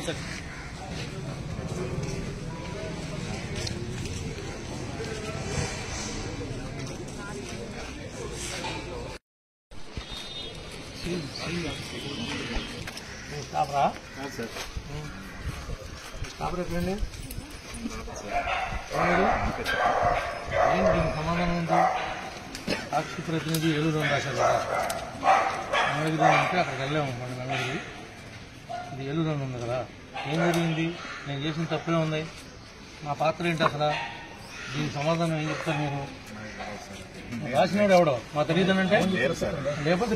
Sir సమాధానం ఏంటి? సాక్షి ప్రతినిధి ఏలూరు రాశారు కదా, మంగళగిరి అంటే అక్కడికి వెళ్ళాము. మన మంగళగిరి ఇది ఏలూరు అని ఉంది కదా, ఏం జరిగింది? నేను చేసిన తప్పే ఉంది, నా పాత్ర ఏంటి అసలు? దీనికి సమాధానం ఏం చెప్తారు మీరు? రాసినాడు ఎవడో మా తెలియదనంటే లేకపోతే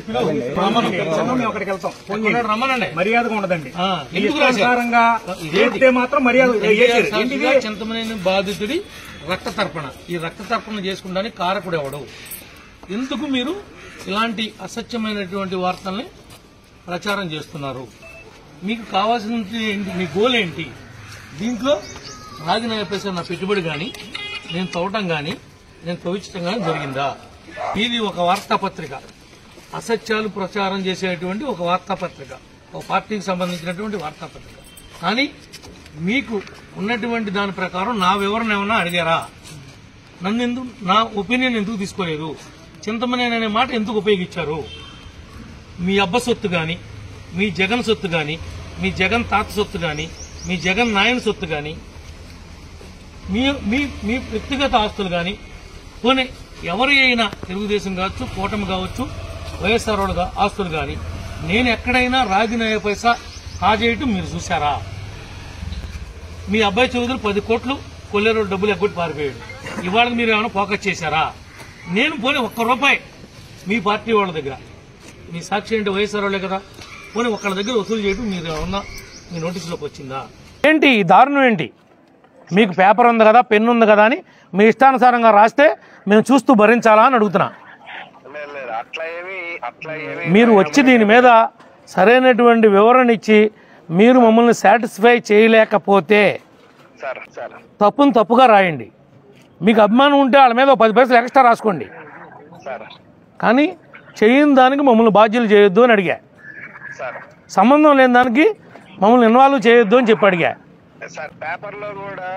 రమ్మనండి, మర్యాదగా ఉండదండి. చింతమనేని బాధితుడి రక్త తర్పణ, ఈ రక్త తర్పణ చేసుకుంటానికి కారకుడు ఎవడు? ఎందుకు మీరు ఇలాంటి అసత్యమైనటువంటి వార్తల్ని ప్రచారం చేస్తున్నారు? మీకు కావాల్సిన ఏంటి? మీ గోల్ ఏంటి? దీంట్లో రాజనాయపేసే నా పెట్టుబడి కానీ, నేను తవ్వటం కానీ, నేను తవ్వించడం కానీ జరిగిందా? ఇది ఒక వార్తాపత్రిక, అసత్యాలు ప్రచారం చేసేటువంటి ఒక వార్తాపత్రిక, ఒక పార్టీకి సంబంధించినటువంటి వార్తాపత్రిక. కానీ మీకు ఉన్నటువంటి దాని ప్రకారం నా వివరణ ఏమన్నా అడిగారా? నన్ను ఎందుకు, నా ఒపీనియన్ ఎందుకు తీసుకోలేదు? చింతమనేని అనే మాట ఎందుకు ఉపయోగించారు? మీ అబ్బ సొత్తు కానీ, మీ జగన్ సొత్తు కానీ, మీ జగన్ తాత సొత్తు కానీ, మీ జగన్ నాయన సొత్తు కానీ, మీ వ్యక్తిగత ఆస్తులు కానీ, పోనీ ఎవరి అయినా తెలుగుదేశం కావచ్చు, కూటమి కావచ్చు, వైఎస్ఆర్ ఆస్తులు కానీ నేను ఎక్కడైనా రాజీనాయ పైసా కాజేయటం మీరు చూశారా? మీ అబ్బాయి చౌదరి 10 కోట్లు కొల్లేరు డబ్బులు ఎగ్గొట్టి పారిపోయాడు. ఇవాళ మీరు ఏమైనా ఫోకస్ చేశారా? నేను పోనీ ₹1 మీ పార్టీ వాళ్ళ దగ్గర, మీ సాక్షి అంటే వైఎస్ఆర్ వాళ్ళే కదా, పోనీ ఒక్కళ్ళ దగ్గర వసూలు చేయడం మీరు ఏమన్నా మీ నోటీసులోకి వచ్చిందా? ఏంటి ఈ దారుణం ఏంటి? మీకు పేపర్ ఉంది కదా, పెన్ను ఉంది కదా అని మీ ఇష్టానుసారంగా రాస్తే మేము చూస్తూ భరించాలా అని అడుగుతున్నా. మీరు వచ్చి దీని మీద సరైనటువంటి వివరణ ఇచ్చి మీరు మమ్మల్ని సాటిస్ఫై చేయలేకపోతే తప్పును తప్పుగా రాయండి. మీకు అభిమానం ఉంటే వాళ్ళ మీద 10 పైసలు ఎక్స్ట్రా రాసుకోండి. కానీ చేయని దానికి మమ్మల్ని బాధ్యులు చేయొద్దు అని అడిగా. సంబంధం లేని దానికి మమ్మల్ని ఇన్వాల్వ్ చేయొద్దు అని చెప్పి అడిగా. సార్ పేపర్ లో కూడా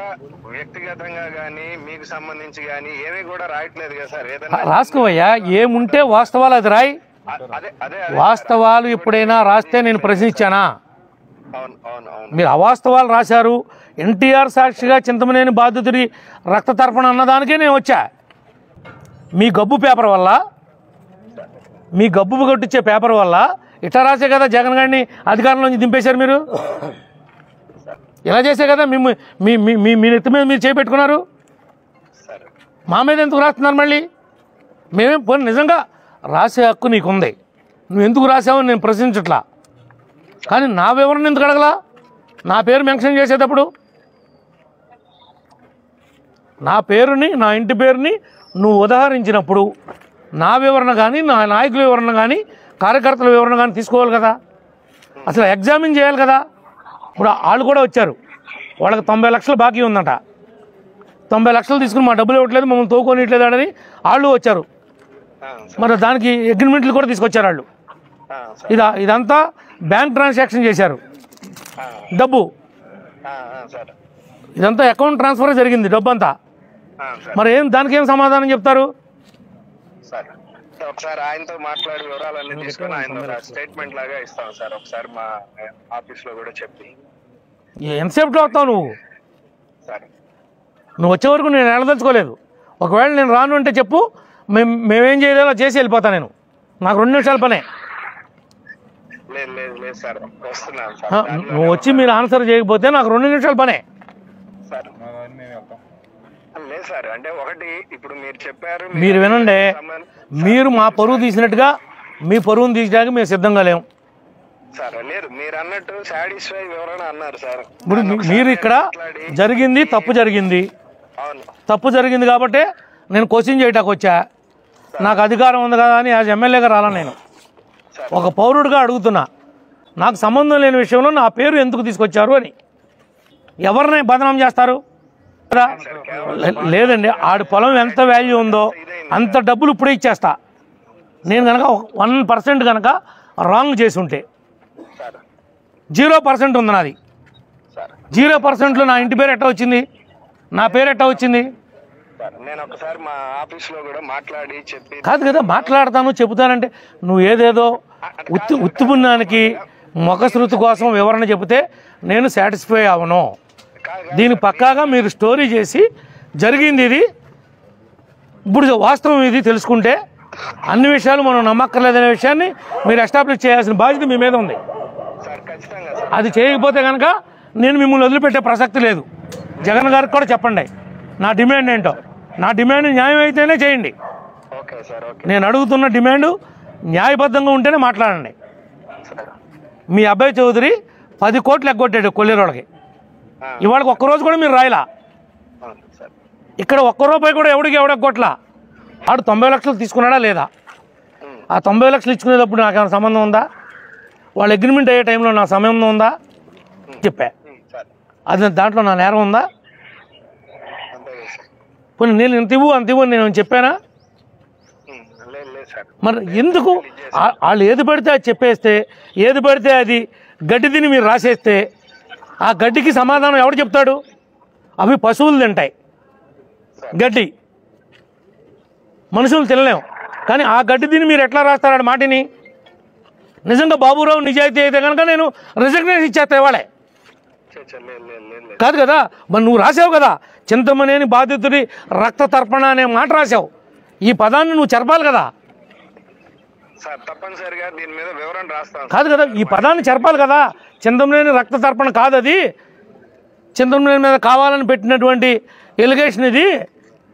వ్యక్తిగతంగా గానీ మీకు సంబంధించి గానీ ఏమీ కూడా రాయట్లేదు కదా సార్. ఏదైనా రాసుకోవయ్యా, ఏముంటే వాస్తవాలు అది రాయి. వాస్తవాలు ఎప్పుడైనా రాస్తే నేను ప్రశ్నించానా? మీరు అవాస్తవాలు రాశారు. ఎన్టీఆర్ సాక్షిగా చింతమనేని బాధితుడి రక్త తర్పణ అన్నదానికే నేను వచ్చా. మీ గబ్బు పేపర్ వల్ల, మీ గబ్బు కొట్టించే పేపర్ వల్ల ఇట్లా రాసే కదా జగన్ గారిని అధికారంలోంచి దింపేశారు. మీరు ఇలా చేసే కదా మీ నెత్తి మీద మీరు చేపెట్టుకున్నారు. మా మీద ఎందుకు రాస్తున్నారు మళ్ళీ? మేమేం పోనీ నిజంగా రాసే హక్కు నీకుంది, నువ్వు ఎందుకు రాసావని నేను ప్రశ్నించట్లా. కానీ నా వివరణ ఎందుకు అడగలా? నా పేరు మెన్షన్ చేసేటప్పుడు నా పేరుని, నా ఇంటి పేరుని నువ్వు ఉదాహరించినప్పుడు నా వివరణ కానీ, నా నాయకుల వివరణ కానీ, కార్యకర్తల వివరణ కానీ తీసుకోవాలి కదా. అసలు ఎగ్జామిన్ చేయాలి కదా. ఇప్పుడు వాళ్ళు కూడా వచ్చారు, వాళ్ళకి 90 లక్షలు బాకీ ఉందట. 90 లక్షలు తీసుకుని మా డబ్బులు ఇవ్వట్లేదు, మమ్మల్ని తోకొనిట్లేదు అని వాళ్ళు వచ్చారు. మరి దానికి అగ్రిమెంట్లు కూడా తీసుకొచ్చారు వాళ్ళు. ఇదంతా బ్యాంక్ ట్రాన్సాక్షన్ చేశారు. డబ్బు ఇదంతా అకౌంట్ ట్రాన్స్ఫర్ జరిగింది, డబ్బు అంతా. మరి దానికి ఏం సమాధానం చెప్తారు? ఒకసారి ఆయనతో మాట్లాడి వివరాలన్నీ తీసుకొని ఆయన స్టేట్మెంట్ లాగా ఇస్తాం సార్. ఒకసారి మా ఆఫీస్ లో కూడా చెప్పి. ఎంతసేపులో వస్తావు నువ్వు? నువ్వు వచ్చే వరకు నేను వెళ్ళదలుచుకోలేదు. ఒకవేళ నేను రాను అంటే చెప్పు, మేమేం చేయలేదో చేసి వెళ్ళిపోతాను. నేను నాకు 2 నిమిషాల పనే. నువ్వు వచ్చి మీరు ఆన్సర్ చేయకపోతే నాకు 2 నిమిషాల పనే. అంటే ఒకటి ఇప్పుడు మీరు చెప్పారు, మీరు వినండి. మీరు మా పరువు తీసినట్టుగా మీ పరువును తీయడానికి మేము సిద్ధంగా లేము సార్. లేదు మీరు అన్నట్టు సాటిస్ఫై వివరణ అన్నారు సార్. ఇప్పుడు మీరు ఇక్కడ జరిగింది తప్పు జరిగింది, తప్పు జరిగింది కాబట్టి నేను క్వశ్చన్ చేయటానికి వచ్చా. నాకు అధికారం ఉంది కదా అని యాజ్ ఎమ్మెల్యేగా రాలని నేను ఒక పౌరుడిగా అడుగుతున్నా. నాకు సంబంధం లేని విషయంలో నా పేరు ఎందుకు తీసుకొచ్చారు అని. ఎవరిని బదనాం చేస్తారు కదా? లేదండి, ఆడి పొలం ఎంత వాల్యూ ఉందో అంత డబ్బులు ఇప్పుడే ఇచ్చేస్తా. నేను కనుక 1% కనుక రాంగ్ చేసి ఉంటే 0% ఉంది నాది. 0%లో నా ఇంటి పేరు ఎట్లా వచ్చింది, నా పేరు ఎట్లా వచ్చింది? నేను ఒకసారి మా ఆఫీస్లో కూడా మాట్లాడి చెప్పి కాదు కదా, మాట్లాడతాను చెబుతానంటే నువ్వు ఏదేదో ఉత్తుపుణ్యానికి మొఖశృతి కోసం వివరణ చెబితే నేను సాటిస్ఫై అవను. దీని పక్కాగా మీరు స్టోరీ చేసి జరిగింది ఇది, ఇప్పుడు వాస్తవం ఇది తెలుసుకుంటే అన్ని విషయాలు మనం నమ్మక్కర్లేదనే విషయాన్ని మీరు ఎస్టాబ్లిష్ చేయాల్సిన బాధ్యత మీ మీద ఉంది. అది చేయకపోతే కనుక నేను మిమ్మల్ని వదిలిపెట్టే ప్రసక్తి లేదు. జగన్ గారికి కూడా చెప్పండి నా డిమాండ్ ఏంటో. నా డిమాండ్ న్యాయం అయితేనే చేయండి. నేను అడుగుతున్న డిమాండ్ న్యాయబద్ధంగా ఉంటేనే మాట్లాడండి. మీ అబ్బాయి చౌదరి 10 కోట్లు ఎగ్గొట్టాడు కొల్లేరోళ్ళకి. ఇవాళకి ఒక్కరోజు కూడా మీరు రాయలా. ఇక్కడ ₹1 కూడా ఎవడికి ఎగ్గొట్లా. వాడు 90 లక్షలు తీసుకున్నాడా లేదా? ఆ 90 లక్షలు ఇచ్చుకునేటప్పుడు నాకేమైనా సంబంధం ఉందా? వాళ్ళ అగ్రిమెంట్ అయ్యే టైంలో నా సంబంధం ఉందా? చెప్పా. అది దాంట్లో నా నేరం ఉందా? పోనీ నేను ఇంత ఇవ్వు అంత ఇవ్వు నేను చెప్పానా? మరి ఎందుకు వాళ్ళు ఏది పడితే అది చెప్పేస్తే, ఏది పడితే అది గడ్డి తిని మీరు రాసేస్తే ఆ గడ్డికి సమాధానం ఎవడు చెప్తాడు? అవి పశువులు తింటాయి గడ్డి, మనుషులు తినలేం. కానీ ఆ గడ్డి తిని మీరు ఎట్లా రాస్తారు మాటిని? నిజంగా బాబురావు నిజాయితీ అయితే కనుక నేను రిజగ్నేషన్ ఇచ్చేస్తా ఇవాళే. కాదు కదా, మరి నువ్వు రాసావు కదా చింతమనేని బాధితుడి రక్త తర్పణ అనే మాట రాసావు. ఈ పదాన్ని నువ్వు చెరపాలి కదా. తప్పనిసరిగా దీని మీద వివరణ రాస్తాను. కాదు కదా, ఈ పదాన్ని చెరపాలి కదా. చింతమనేని రక్త తర్పణ కాదు అది, చింతమనేని మీద కావాలని పెట్టినటువంటి ఎలిగేషన్ ఇది.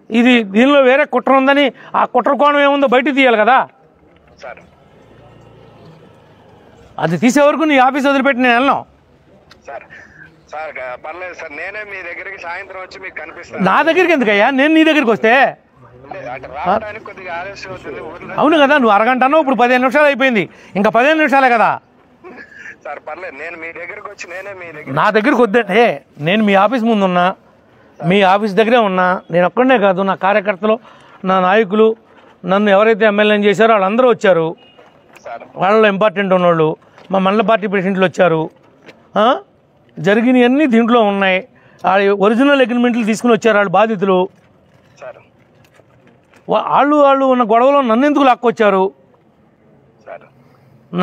ఇది దీనిలో వేరే కుట్ర ఉందని ఆ కుట్ర కోణం ఏముందో బయట తీయాలి కదా. అది తీసే వరకు నీ ఆఫీస్ వదిలిపెట్టి నేను వెళ్ళను. పర్లేదు సార్, నేనే మీ దగ్గరికి సాయంత్రం వచ్చి మీకు కనిపిస్తాను. నా దగ్గరికి ఎందుకయ్యా, నేను నీ దగ్గరికి వస్తే? కొద్దిగా ఆలస్యం అవుతుంది. అవును కదా, నువ్వు అరగంట అన్నావు, ఇప్పుడు 15 నిమిషాలు అయిపోయింది, ఇంకా 15 నిమిషాలే కదా. సార్ పర్లేదు, నేను మీ దగ్గరకు వచ్చి నేనే మీ దగ్గర. నా దగ్గరికి వద్దంటే నేను మీ ఆఫీస్ ముందు ఉన్నా, మీ ఆఫీస్ దగ్గరే ఉన్నా. నేను ఒక్కడనే కాదు, నా కార్యకర్తలు, నా నాయకులు, నన్ను ఎవరైతే ఎమ్మెల్యేని చేశారో వాళ్ళందరూ వచ్చారు. వాళ్ళలో ఇంపార్టెంట్ ఉన్నోళ్ళు, మా మండల పార్టీ ప్రెసిడెంట్లు వచ్చారు. జరిగినవన్నీ దీంట్లో ఉన్నాయి. ఒరిజినల్ అగ్రిమెంట్లు తీసుకుని వచ్చారు వాళ్ళు బాధితులు. వాళ్ళు ఉన్న గొడవలో నన్ను ఎందుకు లాక్కొచ్చారు?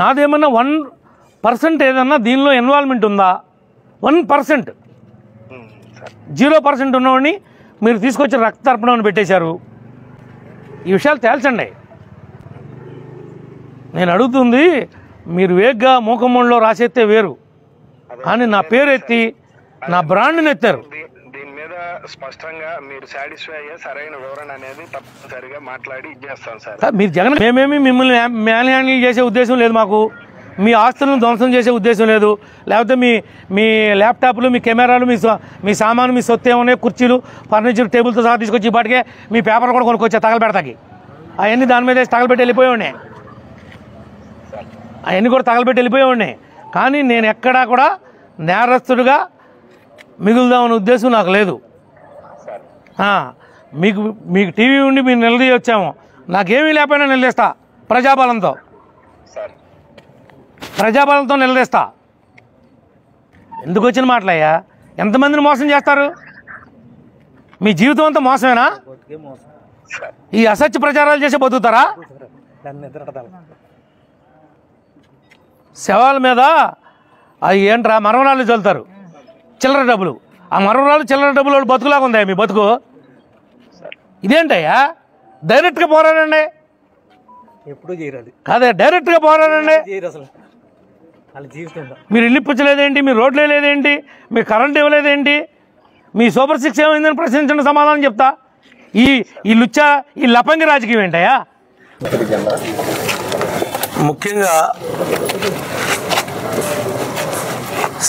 నాదేమన్నా 1% ఏదన్నా దీనిలో ఇన్వాల్వ్మెంట్ ఉందా? 1%, 0% ఉన్నవాడిని మీరు తీసుకొచ్చి రక్త తర్పణని పెట్టేశారు. ఈ విషయాలు తేల్చండి. నేను అడుగుతుంది, మీరు వేగ్గా మూకమ్మలో రాసేస్తే వేరు, కానీ నా పేరు ఎత్తి నా బ్రాండ్ని ఎత్తారు. దీని మీద స్పష్టంగా మీరు సాటిస్ఫై అయ్యే సరైన వివరణ అనేది తప్పనిసరిగా మాట్లాడి ఇచ్చేస్తాం సార్. మీరు జగన్ మేమేమి మిమ్మల్ని మ్యాన్ హ్యాండిల్ చేసే ఉద్దేశం లేదు మాకు. మీ ఆస్తులను ధ్వంసం చేసే ఉద్దేశం లేదు. లేకపోతే మీ ల్యాప్టాప్లు, మీ కెమెరాలు, మీ సామాను, మీ సొత్తు ఏమన్నాయి, కుర్చీలు, ఫర్నిచర్, టేబుల్తో సహా తీసుకొచ్చి ఇప్పటికే మీ పేపర్ కూడా కొనుక్కొచ్చా తగలబెడతాకి. అవన్నీ దాని మీద తగలబెట్టి వెళ్ళిపోయేవాడిని. అవన్నీ కూడా తగలబెట్టి వెళ్ళిపోయేవాడిని. కానీ నేను ఎక్కడా కూడా నేరస్తుడిగా మిగులుదామనే ఉద్దేశం నాకు లేదు. మీకు టీవీ ఉండి మీరు నిలదీ వచ్చాము, నాకేమీ లేకపోయినా నిలదీస్తా. ప్రజాబలంతో నిలదీస్తా. ఎందుకు వచ్చిన మాటలయ్యా? ఎంతమందిని మోసం చేస్తారు? మీ జీవితం అంతా మోసమేనా? ఈ అసత్య ప్రచారాలు చేసి బతుకుతారా? శవాల మీద అవి ఏంట్రా మరమరాలు చల్లుతారు, చిల్లర డబ్బులు. ఆ మరమరాలు చిల్లర డబ్బులు బతుకులాగా ఉందా మీ బతుకు? ఇదేంటయ్యా? డైరెక్ట్గా పోరాడండి. ఎప్పుడు చేయరాదు కాదే, డైరెక్ట్గా పోరాడండి. అసలు వాళ్ళ జీవితంలో మీరు ఇల్లు ఇప్పించలేదేంటి? మీరు రోడ్లు వేయలేదేంటి? మీరు కరెంట్ ఇవ్వలేదేంటి? మీ సూపర్ 6 ఏమైందని ప్రశ్నించిన సమాధానం చెప్తా. ఈ లుచ్చా, ఈ లపంగి రాజకీయం ఏంటయ్యా? ముఖ్యంగా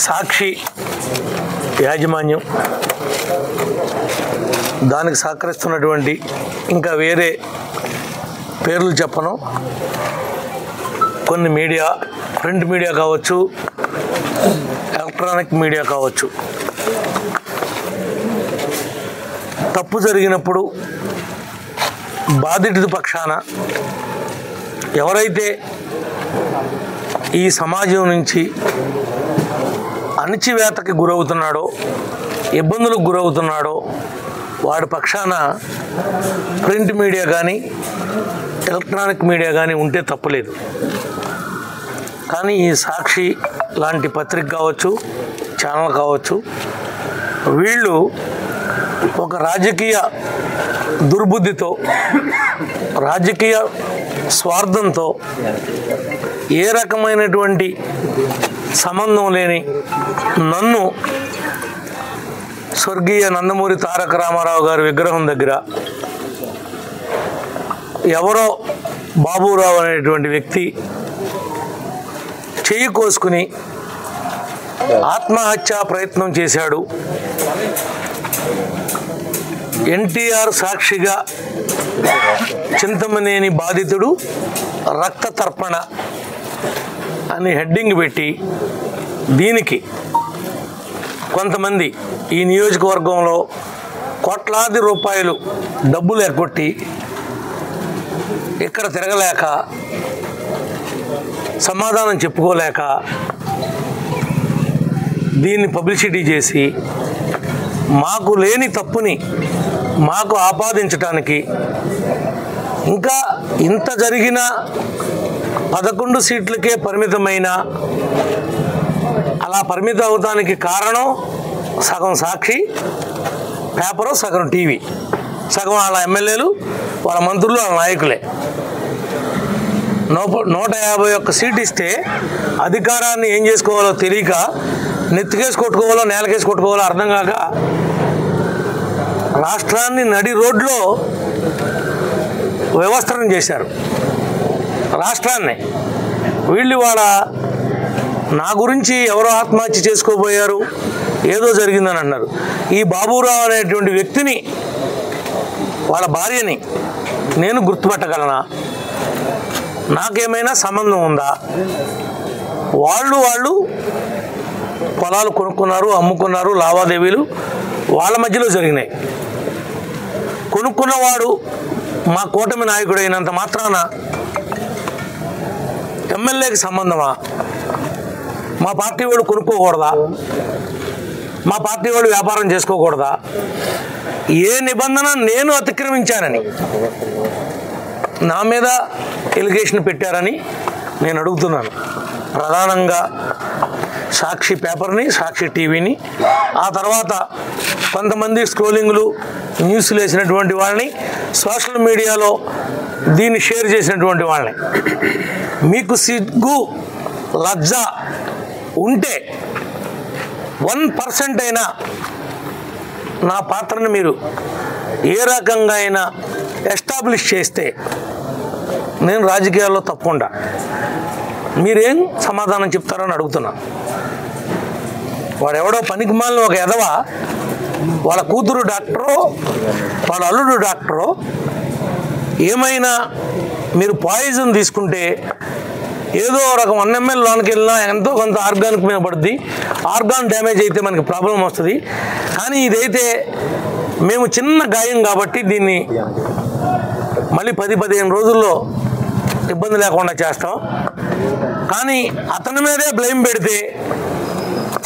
సాక్షి యాజమాన్యం, దానికి సహకరిస్తున్నటువంటి ఇంకా వేరే పేర్లు చెప్పను, కొన్ని మీడియా, ప్రింట్ మీడియా కావచ్చు, ఎలక్ట్రానిక్ మీడియా కావచ్చు, తప్పు జరిగినప్పుడు బాధితుడి పక్షాన ఎవరైతే ఈ సమాజం నుంచి అణచివేతకి గురవుతున్నాడో, ఇబ్బందులకు గురవుతున్నాడో వాడి పక్షాన ప్రింట్ మీడియా కానీ ఎలక్ట్రానిక్ మీడియా కానీ ఉంటే తప్పులేదు. కానీ ఈ సాక్షి లాంటి పత్రిక కావచ్చు, ఛానల్ కావచ్చు, వీళ్ళు ఒక రాజకీయ దుర్బుద్ధితో, రాజకీయ స్వార్థంతో, ఏ రకమైనటువంటి సంబంధం లేని నన్ను స్వర్గీయ నందమూరి తారక రామారావు గారి విగ్రహం దగ్గర ఎవరో బాబురావు అనేటువంటి వ్యక్తి చెయ్యి కోసుకుని ఆత్మహత్యా ప్రయత్నం చేశాడు, ఎన్టీఆర్ సాక్షిగా చింతమనేని బాధితుడు రక్త తర్పణ అని హెడ్డింగ్ పెట్టి దీనికి కొంతమంది ఈ నియోజకవర్గంలో కోట్లాది రూపాయలు డబ్బులు ఎగ్గొట్టి ఇక్కడ తిరగలేక, సమాధానం చెప్పుకోలేక దీన్ని పబ్లిసిటీ చేసి మాకు లేని తప్పుని మాకు ఆపాదించడానికి, ఇంకా ఇంత జరిగిన 11 సీట్లకే పరిమితమైన, అలా పరిమితం అవడానికి కారణం సగం సాక్షి పేపరు, సగం టీవీ, సగం వాళ్ళ ఎమ్మెల్యేలు, వాళ్ళ మంత్రులు, వాళ్ళ నాయకులే. 151 సీట్ ఇస్తే అధికారాన్ని ఏం చేసుకోవాలో తెలియక నెత్తికేసి కొట్టుకోవాలో నేలకేసి కొట్టుకోవాలో అర్థం కాక రాష్ట్రాన్ని నడి రోడ్లో వ్యవస్థరం చేశారు. రాష్ట్రాన్ని వీళ్ళు వాళ్ళ నా గురించి ఎవరో ఆత్మహత్య చేసుకోబోయారు, ఏదో జరిగిందని అన్నారు. ఈ బాబురావు అనేటువంటి వ్యక్తిని, వాళ్ళ భార్యని నేను గుర్తుపట్టగలనా? నాకేమైనా సంబంధం ఉందా? వాళ్ళు పొలాలు కొనుక్కున్నారు, అమ్ముకున్నారు, లావాదేవీలు వాళ్ళ మధ్యలో జరిగినాయి. కొనుక్కున్నవాడు మా కూటమి నాయకుడు అయినంత మాత్రాన ఎమ్మెల్యేకి సంబంధమా? మా పార్టీ వాడు కొనుక్కోకూడదా? మా పార్టీ వాడు వ్యాపారం చేసుకోకూడదా? ఏ నిబంధన నేను అతిక్రమించానని నా మీద ఎలిగేషన్ పెట్టారని నేను అడుగుతున్నాను. ప్రధానంగా సాక్షి పేపర్ని, సాక్షి టీవీని, ఆ తర్వాత కొంతమంది స్క్రోలింగ్లు, న్యూస్లు వేసినటువంటి వాళ్ళని, సోషల్ మీడియాలో దీన్ని షేర్ చేసినటువంటి వాళ్ళని. మీకు సిగ్గు లజ్జ ఉంటే 1% అయినా నా పాత్రను మీరు ఏ రకంగా అయినా ఎస్టాబ్లిష్ చేస్తే నేను రాజకీయాల్లో తప్పకుండా మీరేం సమాధానం చెప్తారని అడుగుతున్నా. వాడెవడో పనికిమాలిన ఒక ఎదవ, వాళ్ళ కూతురు డాక్టరో వాళ్ళ అల్లుడు డాక్టరో, ఏమైనా మీరు పాయిజన్ తీసుకుంటే ఏదో రకం 1 ml లోనికి వెళ్ళినా ఎంతో కొంత ఆర్గానిక్ మీద పడుద్ది. ఆర్గాన్ డ్యామేజ్ అయితే మనకి ప్రాబ్లం వస్తుంది. కానీ ఇదైతే మేము చిన్న గాయం కాబట్టి దీన్ని మళ్ళీ 10-15 రోజుల్లో ఇబ్బంది లేకుండా చేస్తాం. కానీ అతని మీదే బ్లేమ్ పెడితే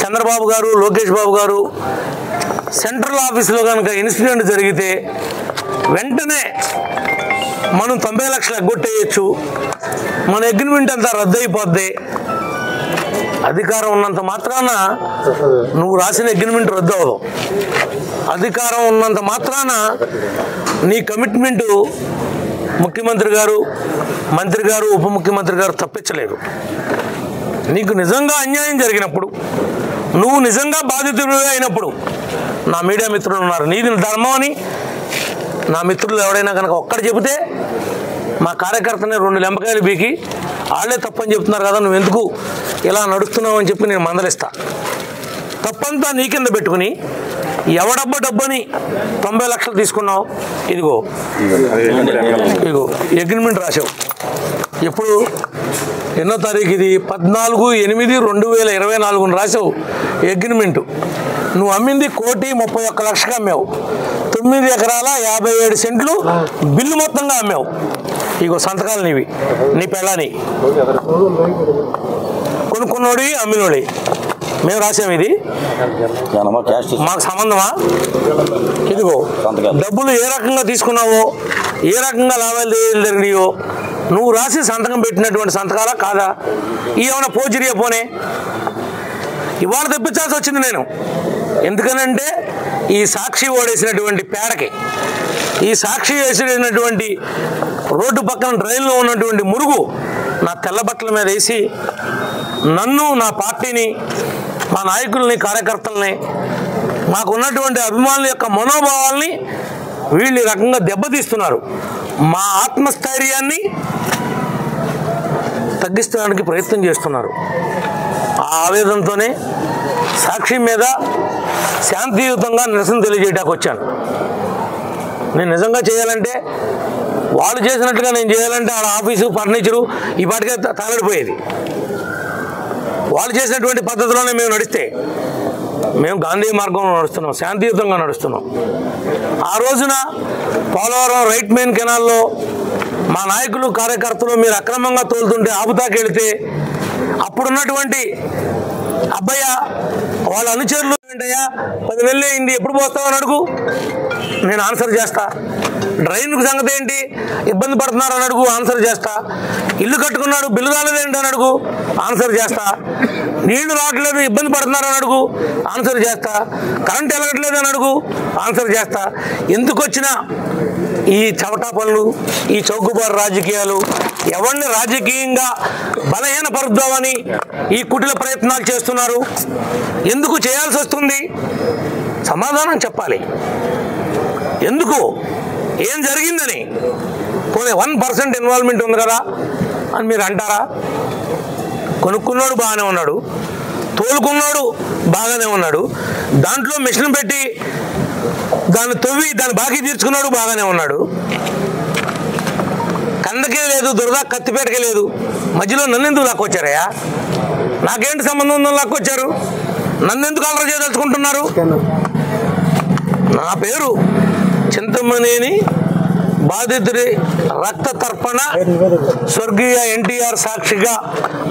చంద్రబాబు గారు, లోకేష్ బాబు గారు సెంట్రల్ ఆఫీసులో కనుక ఇన్సిడెంట్ జరిగితే వెంటనే మనం 90 లక్షలు ఎగ్గొట్టేయచ్చు, మన అగ్రిమెంట్ అంతా రద్దు అయిపోద్ది. అధికారం ఉన్నంత మాత్రాన నువ్వు రాసిన అగ్రిమెంట్ రద్దు అవ్వదు. అధికారం ఉన్నంత మాత్రాన నీ కమిట్మెంటు ముఖ్యమంత్రి గారు, మంత్రి గారు, ఉప ముఖ్యమంత్రి గారు తప్పించలేరు. నీకు నిజంగా అన్యాయం జరిగినప్పుడు, నువ్వు నిజంగా బాధితుడిగా అయినప్పుడు నా మీడియా మిత్రులు ఉన్నారు, నీది ధర్మం అని నా మిత్రులు ఎవడైనా కనుక ఒక్కటి చెబితే మా కార్యకర్తని 2 లెంపకాయలు బీకి వాళ్ళే తప్పని చెప్తున్నారు కదా, నువ్వు ఎందుకు ఇలా నడుస్తున్నావు అని చెప్పి నేను మందలిస్తా. తప్పంతా నీ కింద పెట్టుకుని డబ్బని 90 లక్షలు తీసుకున్నావు, ఇదిగో అగ్రిమెంట్ రాసావు. ఎప్పుడు ఎన్నో తారీఖు ఇది? 14/8/2024 రాసావు అగ్రిమెంటు. నువ్వు అమ్మింది 1,31,00,000 అమ్మావు. 9 ఎకరాల 57 సెంట్లు బిల్లు మొత్తంగా అమ్మావు. ఇగో సంతకాలు నీవి, నీ పెళ్ళాని కొనుక్కున్నోడి అమ్మినోడి మేము రాసాము. ఇది మాకు సంబంధమా? ఇదిగో డబ్బులు ఏ రకంగా తీసుకున్నావో, ఏ రకంగా లావాదేవీలు జరిగినాయో నువ్వు రాసి సంతకం పెట్టినటువంటి సంతకాలా కాదా? ఏమైనా పోజిరియా పోనే ఇవాళ తెప్పించాల్సి వచ్చింది నేను. ఎందుకనంటే ఈ సాక్షి ఓడేసినటువంటి పేడకి, ఈ సాక్షి వేసినటువంటి రోడ్డు పక్కన డ్రైన్లో ఉన్నటువంటి మురుగు నా తెల్ల బట్టల మీద వేసి నన్ను, నా పార్టీని, మా నాయకుల్ని, కార్యకర్తల్ని, మాకున్నటువంటి అభిమానుల యొక్క మనోభావాల్ని వీళ్ళు ఈ రకంగా దెబ్బతీస్తున్నారు. మా ఆత్మస్థైర్యాన్ని తగ్గించడానికి ప్రయత్నం చేస్తున్నారు. ఆ ఆవేదనతోనే సాక్షి మీద శాంతియుతంగా నిరసన తెలియజేయడానికి వచ్చాను. నేను నిజంగా చేయాలంటే, వాళ్ళు చేసినట్టుగా నేను చేయాలంటే వాళ్ళ ఆఫీసు, ఫర్నిచరు ఈ పాటికే తగలడిపోయేది. వాళ్ళు చేసినటువంటి పద్ధతిలోనే మేము నడిస్తే, మేము గాంధీ మార్గంలో నడుస్తున్నాం, శాంతియుతంగా నడుస్తున్నాం. ఆ రోజున పోలవరం రైట్ మెయిన్ కెనాల్లో మా నాయకులు, కార్యకర్తలు మీరు అక్రమంగా తోలుతుంటే ఆపుతాకెళ్తే అప్పుడున్నటువంటి అబ్బయ్య వాళ్ళ అనుచరులు ఏంటయ్యా 10,000 అయింది, ఎప్పుడు పోస్తామని అడుగు, నేను ఆన్సర్ చేస్తా. డ్రైన్కు సంగతి ఏంటి, ఇబ్బంది పడుతున్నారని అడుగు, ఆన్సర్ చేస్తా. ఇల్లు కట్టుకున్నాడు, బిల్లు రాలేదేంటి అని అడుగు, ఆన్సర్ చేస్తా. నీళ్లు రావట్లేదు, ఇబ్బంది పడుతున్నారని అడుగు, ఆన్సర్ చేస్తా. కరెంట్ వెలగట్లేదు అని అడుగు, ఆన్సర్ చేస్తా. ఎందుకు వచ్చినా ఈ చవటా పనులు, ఈ చౌకబారు రాజకీయాలు, ఎవరిని రాజకీయంగా బలహీనపరుద్దామని ఈ కుటిల ప్రయత్నాలు చేస్తున్నారు. ఎందుకు చేయాల్సి వస్తుంది? సమాధానం చెప్పాలి. ఎందుకు, ఏం జరిగిందని. పోనీ 1% ఇన్వాల్వ్మెంట్ ఉంది కదా అని మీరు అంటారా? కొనుక్కున్నాడు బాగానే ఉన్నాడు, తోలుకున్నాడు బాగానే ఉన్నాడు, దాంట్లో మిషన్ పెట్టి దాన్ని తవ్వి దాన్ని బాకీ తీర్చుకున్నాడు బాగానే ఉన్నాడు. కందకే లేదు, దురద కత్తిపేటకే లేదు, మధ్యలో నన్ను ఎందుకు లాక్కొచ్చారయ్యా? నాకేంటి సంబంధం ఉందని లాక్కొచ్చారు? నన్ను ఎందుకు అలర చేయదలుచుకుంటున్నారు? నా పేరు చింతమనేని బాధితుడి రక్త తర్పణ స్వర్గీయ ఎన్టీఆర్ సాక్షిగా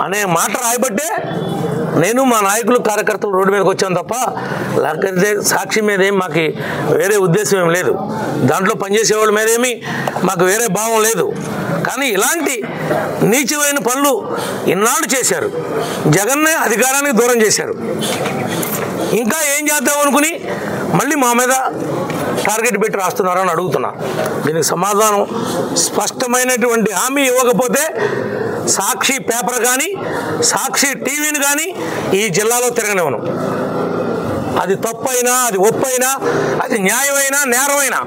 అనే మాట రాయబట్టే నేను, మా నాయకులు, కార్యకర్తలు రోడ్డు మీదకి వచ్చాను తప్ప లేకపోతే సాక్షి మీద ఏం మాకు వేరే ఉద్దేశం ఏం లేదు. దాంట్లో పనిచేసేవాళ్ళ మీద ఏమీ మాకు వేరే భావం లేదు. కానీ ఇలాంటి నీచమైన పనులు ఇన్నాళ్ళు చేశారు. జగన్నే అధికారానికి దూరం చేశారు. ఇంకా ఏం చేద్దాం అనుకుని మళ్ళీ మా మీద టార్గెట్ పెట్టి రాస్తున్నారని అడుగుతున్నా. దీనికి సమాధానం, స్పష్టమైనటువంటి హామీ ఇవ్వకపోతే సాక్షి పేపర్ కానీ, సాక్షి టీవీని కానీ ఈ జిల్లాలో తిరగనివ్వను. అది తప్పైనా, అది ఒప్పైనా, అది న్యాయమైనా, నేరమైనా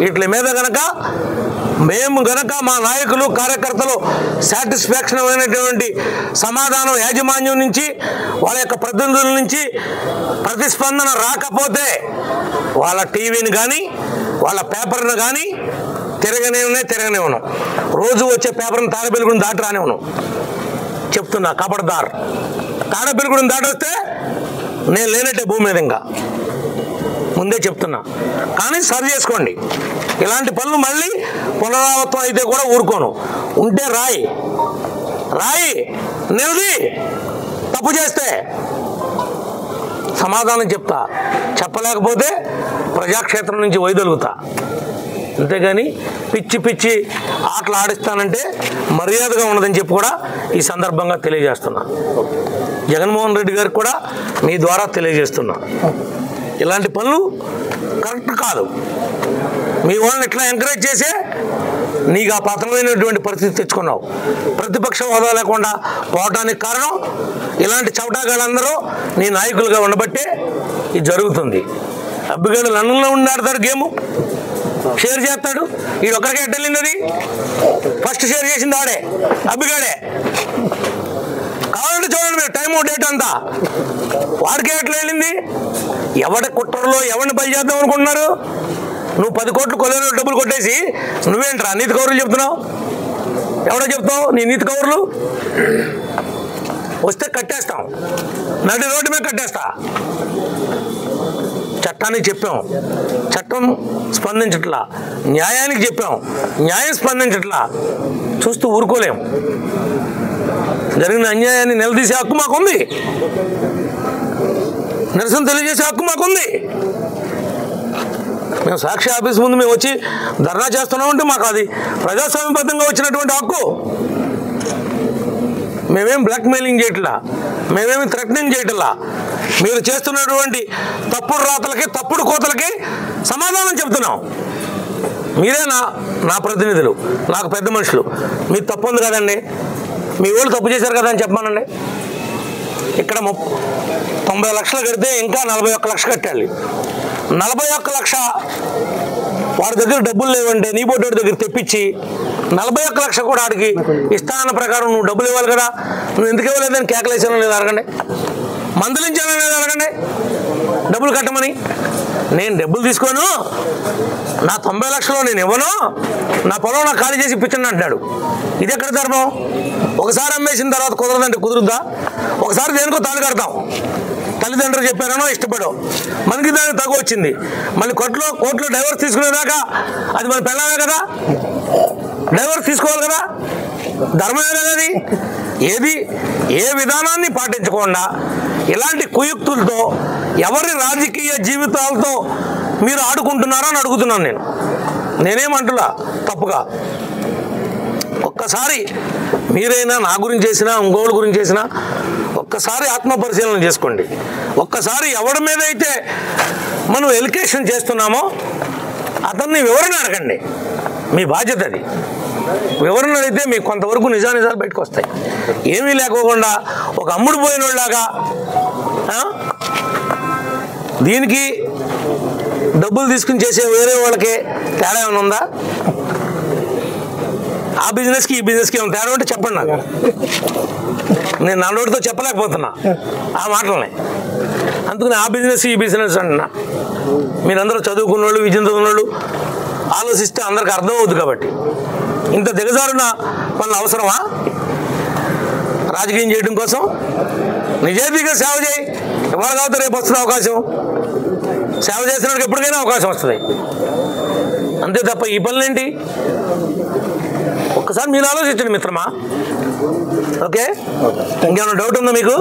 వీటి మీద గనక మేము గనక మా నాయకులు, కార్యకర్తలు సాటిస్ఫాక్షన్ అయినటువంటి సమాధానం యాజమాన్యం నుంచి, వాళ్ళ యొక్క ప్రతినిధుల నుంచి ప్రతిస్పందన రాకపోతే వాళ్ళ టీవీని కానీ, వాళ్ళ పేపర్ను కానీ తిరగనివ్వను. రోజు వచ్చే పేపర్ని తాడబెల్లిగూడెం దాటి రానివ్వను. చెప్తున్నా, కబడ్దార్. తాడబెల్లిగూడెం దాటి వస్తే నేను లేనట్టే భూమి మీద. ఇంకా ముందే చెప్తున్నా. కానీ సరి చేసుకోండి. ఇలాంటి పనులు మళ్ళీ పునరావృతం అయితే కూడా ఊరుకోను. ఉంటే రాయి నిలది. తప్పు చేస్తే సమాధానం చెప్తా, చెప్పలేకపోతే ప్రజాక్షేత్రం నుంచి వైదొలుగుతా. అంతేగాని పిచ్చి ఆటలు ఆడిస్తానంటే మర్యాదగా ఉండదని చెప్పి కూడా ఈ సందర్భంగా తెలియజేస్తున్నా. జగన్మోహన్ రెడ్డి గారికి కూడా మీ ద్వారా తెలియజేస్తున్నా, ఇలాంటి పనులు కరెక్ట్ కాదు. మీ వాళ్ళని ఇట్లా ఎంకరేజ్ చేసే నీకు ఆ పతనమైనటువంటి పరిస్థితి తెచ్చుకున్నావు. ప్రతిపక్ష హోదా లేకుండా పోవటానికి కారణం ఇలాంటి చవటాగాళ్ళందరూ నీ నాయకులుగా ఉండబట్టే ఇది జరుగుతుంది. అబ్బిగాడు లండన్లో ఉండి ఆడతాడు, గేము షేర్ చేస్తాడు. ఈ ఒక్కరికే ఎట్టెళ్ళింది, అది ఫస్ట్ షేర్ చేసింది ఆడే, అబ్బిగాడే. కావాలంటే చూడండి మీరు, టైం డేట్ అంతా వాడికే ఎట్లా వెళ్ళింది. ఎవడి కుట్రలో ఎవరిని బలి చేద్దాం అనుకుంటున్నారు? నువ్వు 10 కోట్లు కొలేరు డబ్బులు కొట్టేసి నువ్వేంట్రా నీతి కౌరులు చెప్తున్నావు? ఎవడో చెప్తావు నీ నీతి కౌరులు? వస్తే కట్టేస్తాం, నడి రోడ్డు మీద కట్టేస్తా. చట్టానికి చెప్పాం, చట్టం స్పందించట్లా. న్యాయానికి చెప్పాం, న్యాయం స్పందించట్లా. చూస్తూ ఊరుకోలేం. జరిగిన అన్యాయాన్ని నిలదీసే హక్కు మాకుంది, నిరసన తెలియజేసే హక్కు మాకుంది. మేము సాక్షి ఆఫీస్ ముందు మేము వచ్చి ధర్నా చేస్తున్నామంటే మాకు అది ప్రజాస్వామ్యబద్ధంగా వచ్చినటువంటి హక్కు. మేమేం బ్లాక్మెయిలింగ్ చేయట్లా, మేమేమి థ్రెటనింగ్ చేయట్లా. మీరు చేస్తున్నటువంటి తప్పుడు రాతలకి, తప్పుడు కోతలకి సమాధానం చెప్తున్నాం. మీరే నా ప్రతినిధులు, నాకు పెద్ద మనుషులు. మీరు తప్పు ఉంది కదండి, మీ వాళ్ళు తప్పు చేశారు కదా అని చెప్పమానండి. ఇక్కడ 90 లక్షలు కడితే ఇంకా 41 లక్ష కట్టాలి. 41 లక్ష వాడి దగ్గర డబ్బులు లేవంటే నీ బోర్డు దగ్గర తెప్పించి 41 లక్ష కూడా ఆడికి ఇష్టాన ప్రకారం నువ్వు డబ్బులు ఇవ్వాలి కదా. నువ్వు ఎందుకు ఇవ్వలేదని కేకలేసాను లేదు అడగండి, మందలించాను లేదు అడగండి, డబ్బులు కట్టమని. నేను డబ్బులు తీసుకోను, నా 90 లక్షలు నేను ఇవ్వను, నా పొలం నాకు ఖాళీ చేసి ఇప్పించండి అంటున్నాడు. ఇది ఎక్కడ ధర్మం? ఒకసారి అమ్మేసిన తర్వాత కుదరదంటే కుదురుద్దా? ఒకసారి దేనికో తాళి కడతాం, తల్లిదండ్రులు చెప్పారనో ఇష్టపడో, మనకి దానికి తగు వచ్చింది. మళ్ళీ కోర్టులో డైవర్స్ తీసుకునేదాకా అది మన పెళ్ళామే కదా, డైవర్స్ తీసుకోవాలి కదా, ధర్మమే కదా అది. ఏ విధానాన్ని పాటించకుండా ఇలాంటి కుయుక్తులతో ఎవరి రాజకీయ జీవితాలతో మీరు ఆడుకుంటున్నారో అని అడుగుతున్నాను. నేనేమంటున్నా తప్పుగా. ఒక్కసారి మీరైనా నా గురించి చేసినా ఇంకోళ్ళ గురించి చేసినా ఒక్కసారి ఆత్మపరిశీలన చేసుకోండి. ఒక్కసారి ఎవరి మీద అయితే మనం ఎలికేషన్ చేస్తున్నామో అతన్ని వివరణ అడగండి. మీ బాధ్యత అది. వివరణ అడిగితే మీకు కొంతవరకు నిజాలు బయటకు వస్తాయి. ఏమీ లేకోకుండా ఒక అమ్ముడు పోయిన వాళ్ళలాగా దీనికి డబ్బులు తీసుకుని చేసే వేరే వాళ్ళకి తేడా ఏమైనా ఉందా? ఆ బిజినెస్కి ఈ బిజినెస్కి ఏమైనా తేడా ఉంటే చెప్పండి నాకు. నేను నా నోటితో చెప్పలేకపోతున్నా ఆ మాటలని. అందుకని ఆ బిజినెస్ ఈ బిజినెస్ అంటున్నా. మీరందరూ చదువుకున్న వాళ్ళు, విద్య చదువుకున్న వాళ్ళు ఆలోచిస్తే అందరికి అర్థమవుద్ది. కాబట్టి ఇంత దిగజారున మన అవసరమా రాజకీయం చేయడం కోసం? నిజాయితీగా సేవ చేయి. ఇవాళ కాకపోతే రేపు వస్తుంది అవకాశం. సేవ చేసినప్పుడు ఎప్పటికైనా అవకాశం వస్తుంది. అంతే తప్ప ఈ పనులేంటి? ఒక్కసారి మీరు ఆలోచించండి మిత్రమా. ఓకే, ఇంకేమైనా డౌట్ ఉందా మీకు?